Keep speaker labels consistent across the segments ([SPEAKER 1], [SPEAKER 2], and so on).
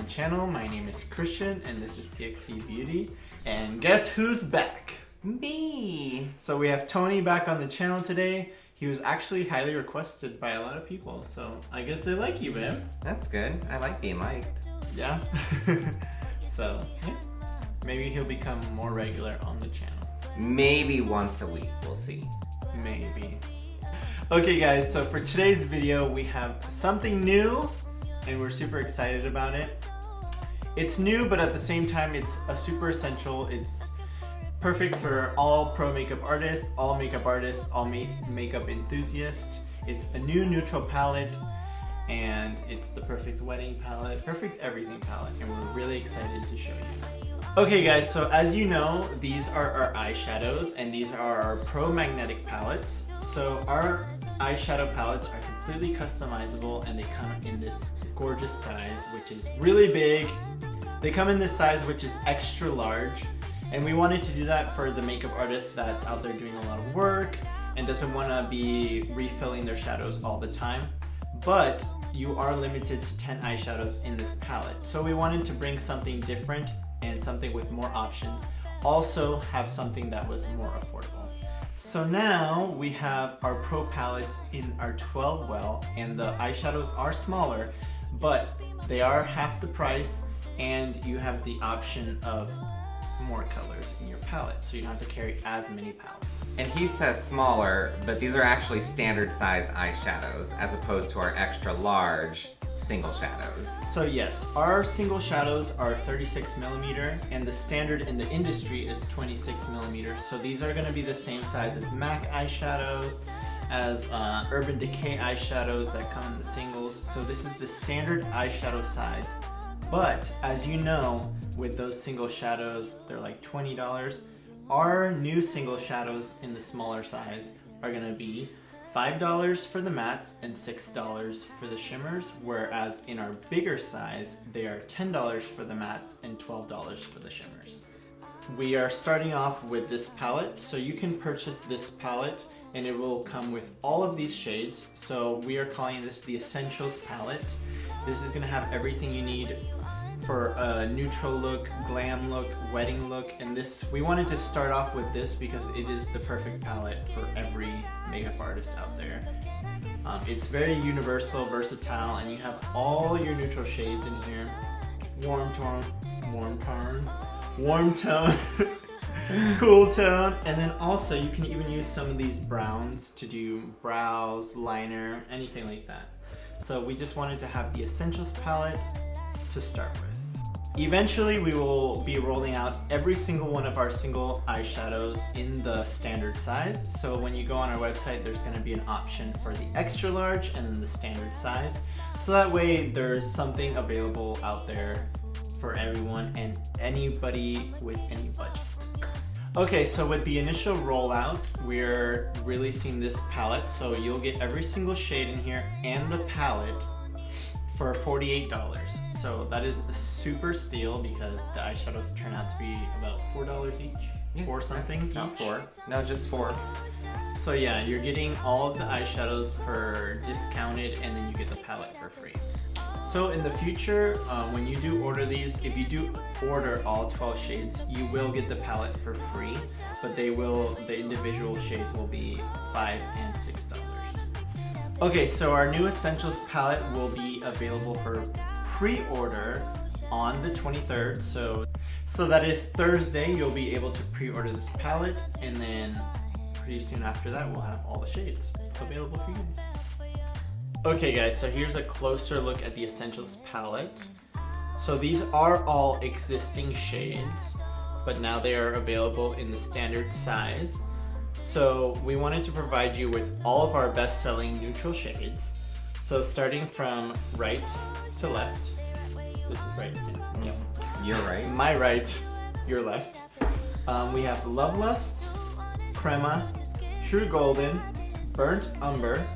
[SPEAKER 1] channel. My name is Christian and this is CXC Beauty. And guess who's back?
[SPEAKER 2] Me!
[SPEAKER 1] So we have Tony back on the channel today. He was actually highly requested by a lot of people, so I guess they like you, babe.
[SPEAKER 2] That's good. I like being liked.
[SPEAKER 1] Yeah. So, yeah. Maybe he'll become more regular on the channel.
[SPEAKER 2] Maybe once a week, we'll see.
[SPEAKER 1] Maybe. Okay guys, so for today's video we have something new and we're super excited about it. It's new, but at the same time it's a super essential. It's perfect for all pro makeup artists, all makeup enthusiasts. It's a new neutral palette and it's the perfect wedding palette, perfect everything palette, and we're really excited to show you. Okay guys, so as you know, these are our eyeshadows and these are our pro magnetic palettes. So our eyeshadow palettes are completely customizable and they come in this gorgeous size, which is really big. They come in this size, which is extra large, and we wanted to do that for the makeup artist that's out there doing a lot of work and doesn't want to be refilling their shadows all the time. But you are limited to 10 eyeshadows in this palette. So we wanted to bring something different and something with more options. Also have something that was more affordable. So now we have our pro palettes in our 12 well, and the eyeshadows are smaller, but they are half the price, and you have the option of more colors in your palette, so you don't have to carry as many palettes.
[SPEAKER 2] And he says smaller, but these are actually standard size eyeshadows as opposed to our extra large single shadows.
[SPEAKER 1] So yes, our single shadows are 36mm and the standard in the industry is 26mm. So these are going to be the same size as MAC eyeshadows, as Urban Decay eyeshadows that come in the singles. So this is the standard eyeshadow size. But as you know, with those single shadows, they're like $20. Our new single shadows in the smaller size are going to be $5 for the mattes and $6 for the shimmers, whereas in our bigger size, they are $10 for the mattes and $12 for the shimmers. We are starting off with this palette, so you can purchase this palette and it will come with all of these shades. So we are calling this the Essentials palette. This is going to have everything you need for a neutral look, glam look, wedding look, and this, we wanted to start off with this because it is the perfect palette for every makeup artist out there. It's very universal, versatile, and you have all your neutral shades in here. Warm tone, cool tone, and then also you can even use some of these browns to do brows, liner, anything like that. So we just wanted to have the Essentials palette to start with. Eventually we will be rolling out every single one of our single eyeshadows in the standard size. So when you go on our website, there's going to be an option for the extra large and then the standard size. So that way there's something available out there for everyone and anybody with any budget. Okay, so with the initial rollout, we're releasing this palette. So you'll get every single shade in here and the palette for $48. So that is a super steal because the eyeshadows turn out to be about $4 each.
[SPEAKER 2] Yeah,
[SPEAKER 1] or something each.
[SPEAKER 2] Not 4. No, just 4.
[SPEAKER 1] So yeah, you're getting all of the eyeshadows for discounted and then you get the palette for free. So in the future, when you do order these, if you do order all 12 shades, you will get the palette for free, but the individual shades will be $5 and $6. Okay, so our new Essentials palette will be available for pre-order on the 23rd. So that is Thursday, you'll be able to pre-order this palette, and then pretty soon after that, we'll have all the shades available for you guys. Okay guys, so here's a closer look at the Essentials palette. So these are all existing shades, but now they are available in the standard size. So we wanted to provide you with all of our best-selling neutral shades. So starting from right to left. This is right. Yep.
[SPEAKER 2] You're right.
[SPEAKER 1] My right, your left. We have Love Lust, Crema, True Golden, Burnt Umber,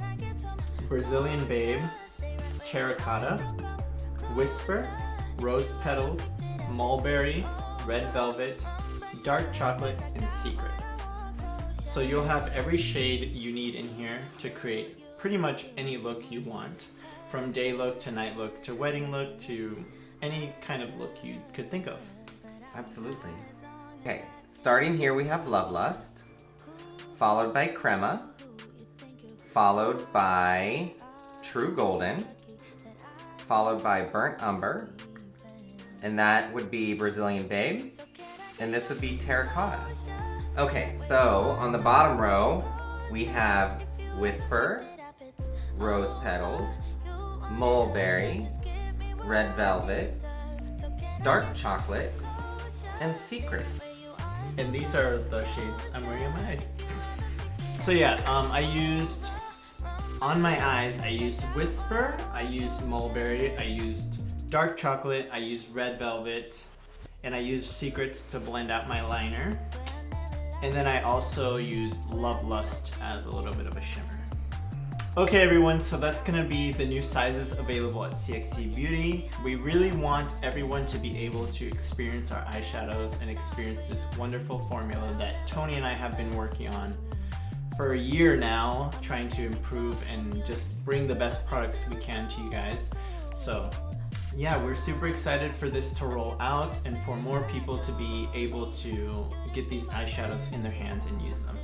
[SPEAKER 1] Brazilian Babe, Terracotta, Whisper, Rose Petals, Mulberry, Red Velvet, Dark Chocolate, and Secrets. So you'll have every shade you need in here to create pretty much any look you want, from day look to night look to wedding look to any kind of look you could think of.
[SPEAKER 2] Absolutely. Okay, starting here we have Love Lust, followed by Crema, followed by True Golden, followed by Burnt Umber, and that would be Brazilian Babe, and this would be Terracotta. Okay, so on the bottom row, we have Whisper, Rose Petals, Mulberry, Red Velvet, Dark Chocolate, and Secrets.
[SPEAKER 1] And these are the shades I'm wearing on my eyes. So yeah, on my eyes, I used Whisper, I used Mulberry, I used Dark Chocolate, I used Red Velvet, and I used Secrets to blend out my liner. And then I also used Love Lust as a little bit of a shimmer. Okay everyone, so that's gonna be the new sizes available at CXC Beauty. We really want everyone to be able to experience our eyeshadows and experience this wonderful formula that Tony and I have been working on for a year now, trying to improve and just bring the best products we can to you guys. So yeah, we're super excited for this to roll out and for more people to be able to get these eyeshadows in their hands and use them.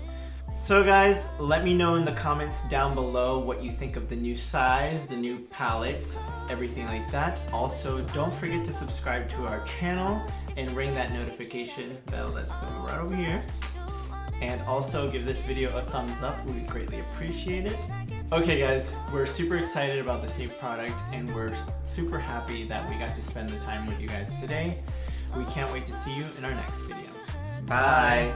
[SPEAKER 1] So guys, let me know in the comments down below what you think of the new size, the new palette, everything like that. Also, don't forget to subscribe to our channel and ring that notification bell that's going to be right over here. And also give this video a thumbs up, we would greatly appreciate it. Okay guys, we're super excited about this new product and we're super happy that we got to spend the time with you guys today. We can't wait to see you in our next video.
[SPEAKER 2] Bye.